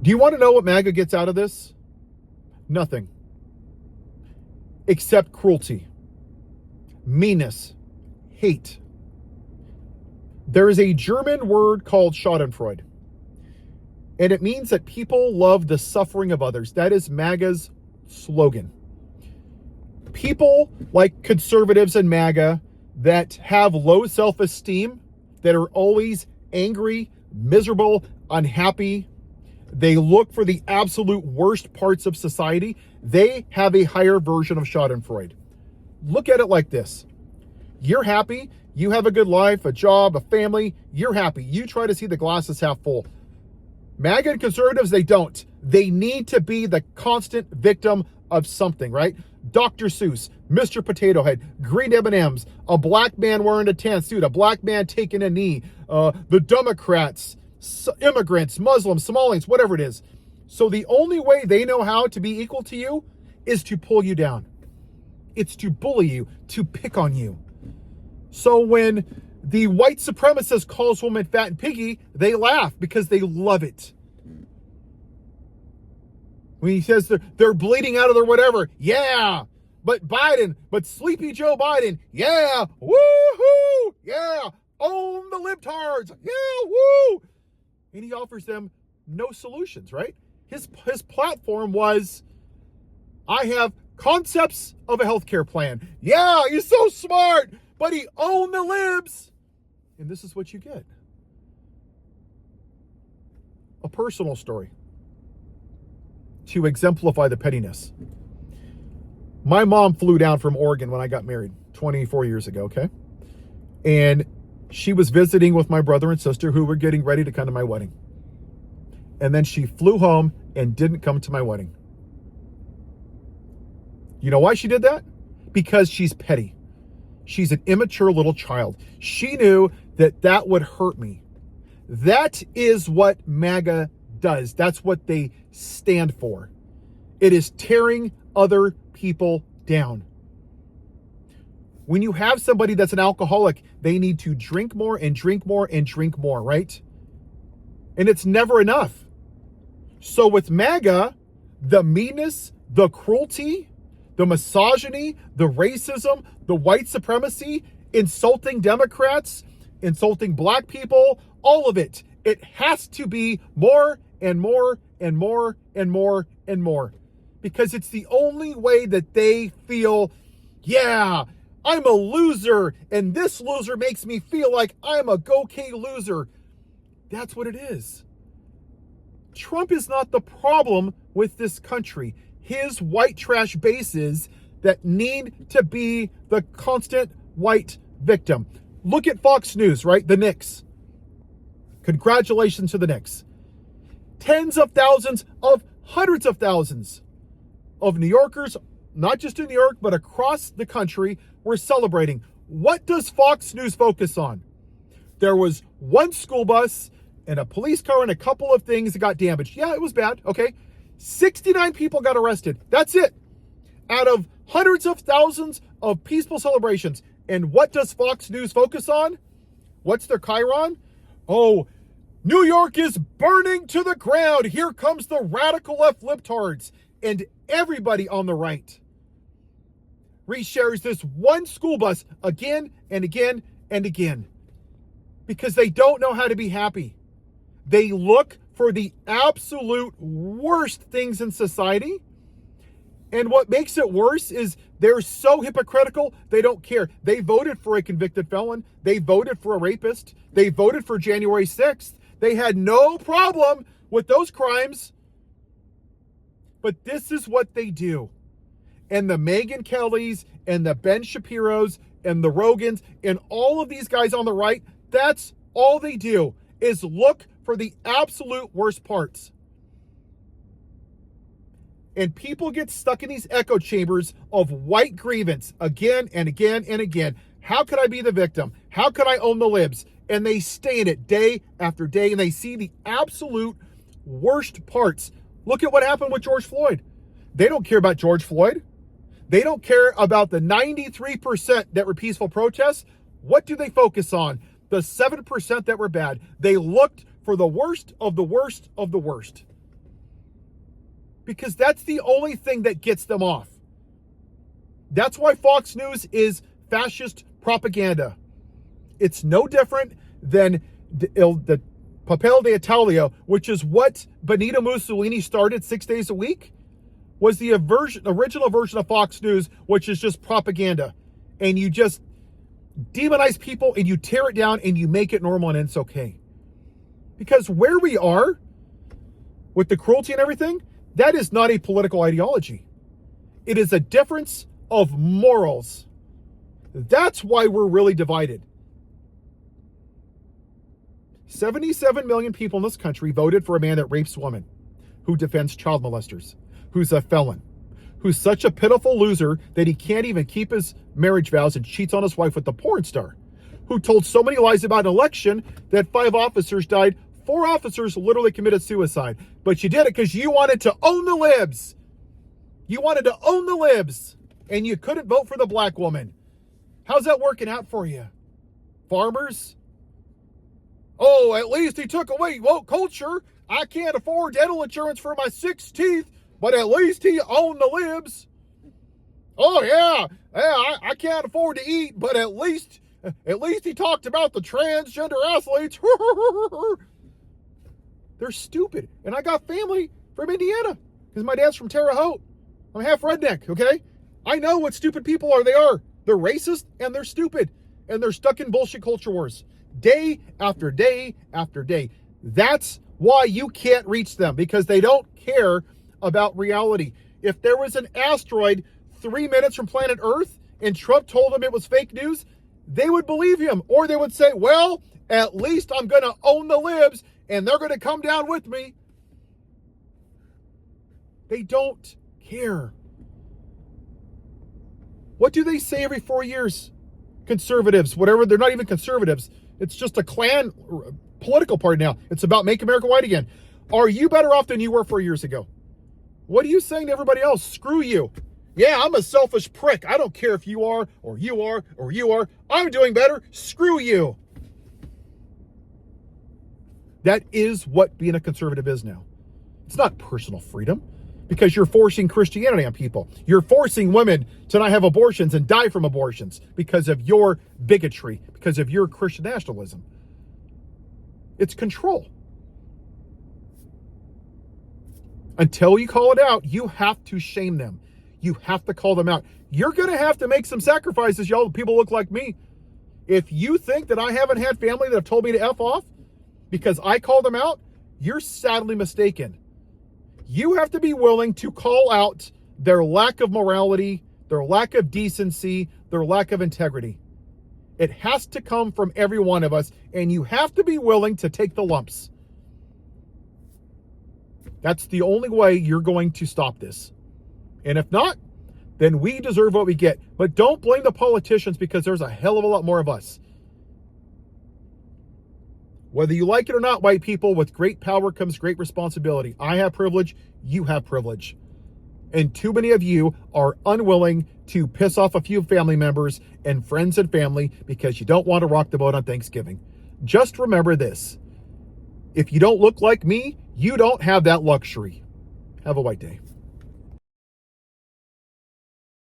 Do you want to know what MAGA gets out of this? Nothing. Except cruelty, meanness, hate. There is a German word called Schadenfreude, and it means that people love the suffering of others. That is MAGA's slogan. People like conservatives and MAGA that have low self-esteem, that are always angry, miserable, unhappy, they look for the absolute worst parts of society, they have a higher version of Schadenfreude. Look at it like this. You're happy, you have a good life, a job, a family, you're happy. You try to see the glass as half full. MAGA and conservatives, they don't. They need to be the constant victim of something, right? Dr. Seuss, Mr. Potato Head, green M&Ms, a black man wearing a tan suit, a black man taking a knee, the Democrats, immigrants, Muslims, Somalians, whatever it is. So the only way they know how to be equal to you is to pull you down. It's to bully you, to pick on you. So when the white supremacist calls women fat and piggy, they laugh because they love it. When he says they're bleeding out of their whatever, yeah. But Sleepy Joe Biden, yeah, woohoo, yeah, own the libtards, yeah, woo. And he offers them no solutions, right? His platform was, I have concepts of a healthcare plan. Yeah, he's so smart, but he owned the libs. And this is what you get. A personal story to exemplify the pettiness. My mom flew down from Oregon when I got married 24 years ago, okay? And she was visiting with my brother and sister who were getting ready to come to my wedding. And then she flew home and didn't come to my wedding. You know why she did that? Because she's petty. She's an immature little child. She knew that that would hurt me. That is what MAGA does. That's what they stand for. It is tearing other people down. When you have somebody that's an alcoholic, they need to drink more and drink more and drink more, right? And it's never enough. So with MAGA, the meanness, the cruelty, the misogyny, the racism, the white supremacy, insulting Democrats, insulting black people, all of it. It has to be more and more and more and more and more. Because it's the only way that they feel, yeah, I'm a loser, and this loser makes me feel like I'm a go-K loser. That's what it is. Trump is not the problem with this country. His white trash bases that need to be the constant white victim. Look at Fox News, right? The Knicks. Congratulations to the Knicks. Tens of thousands of hundreds of thousands of New Yorkers, not just in New York, but across the country, were celebrating. What does Fox News focus on? There was one school bus and a police car and a couple of things that got damaged. Yeah, it was bad. Okay. 69 people got arrested. That's it. Out of hundreds of thousands of peaceful celebrations. And what does Fox News focus on? What's their chyron? Oh, New York is burning to the ground. Here comes the radical left libtards. And everybody on the right reshares this one school bus again and again and again. Because they don't know how to be happy. They look for the absolute worst things in society. And what makes it worse is they're so hypocritical, they don't care. They voted for a convicted felon. They voted for a rapist. They voted for January 6th. They had no problem with those crimes. But this is what they do. And the Megyn Kellys and the Ben Shapiros and the Rogans and all of these guys on the right, that's all they do is look for the absolute worst parts. And people get stuck in these echo chambers of white grievance again and again and again. How could I be the victim? How could I own the libs? And they stay in it day after day, and they see the absolute worst parts. Look at what happened with George Floyd. They don't care about George Floyd. They don't care about the 93% that were peaceful protests. What do they focus on? The 7% that were bad. They looked for the worst of the worst of the worst. because that's the only thing that gets them off. That's why Fox News is fascist propaganda. It's no different than the Papel de Italia, which is what Benito Mussolini started 6 days a week, was the original version of Fox News, which is just propaganda. And you just demonize people and you tear it down and you make it normal and it's okay. Because where we are with the cruelty and everything, that is not a political ideology. It is a difference of morals. That's why we're really divided. 77 million people in this country voted for a man that rapes women, who defends child molesters, who's a felon, who's such a pitiful loser that he can't even keep his marriage vows and cheats on his wife with a porn star, who told so many lies about an election that 5 officers died. 4 officers literally committed suicide. But you did it because you wanted to own the libs. You wanted to own the libs. And you couldn't vote for the black woman. How's that working out for you? Farmers? Oh, at least he took away woke culture. I can't afford dental insurance for my 6 teeth, but at least he owned the libs. Oh, yeah, I can't afford to eat, but at least he talked about the transgender athletes. They're stupid. And I got family from Indiana because my dad's from Terre Haute. I'm half redneck, okay? I know what stupid people are. They are. They're racist and they're stupid. And they're stuck in bullshit culture wars. Day after day after day. That's why you can't reach them, because they don't care about reality. If there was an asteroid 3 minutes from planet Earth and Trump told them it was fake news, they would believe him. Or they would say, well, at least I'm going to own the libs and they're going to come down with me. They don't care. What do they say every 4 years? Conservatives, whatever, they're not even conservatives. It's just a Klan political party now. It's about Make America White Again. Are you better off than you were 4 years ago? What are you saying to everybody else? Screw you. Yeah, I'm a selfish prick. I don't care if you are, or you are, or you are. I'm doing better. Screw you. That is what being a conservative is now. It's not personal freedom, because you're forcing Christianity on people. You're forcing women to not have abortions and die from abortions because of your bigotry, because of your Christian nationalism. It's control. Until you call it out, you have to shame them. You have to call them out. You're going to have to make some sacrifices, y'all. People look like me. If you think that I haven't had family that have told me to F off because I call them out, you're sadly mistaken. You have to be willing to call out their lack of morality, their lack of decency, their lack of integrity. It has to come from every one of us, and you have to be willing to take the lumps. That's the only way you're going to stop this. And if not, then we deserve what we get. But don't blame the politicians, because there's a hell of a lot more of us. Whether you like it or not, white people, with great power comes great responsibility. I have privilege, you have privilege. And too many of you are unwilling to piss off a few family members and friends and family because you don't want to rock the boat on Thanksgiving. Just remember this. If you don't look like me, you don't have that luxury. Have a white day.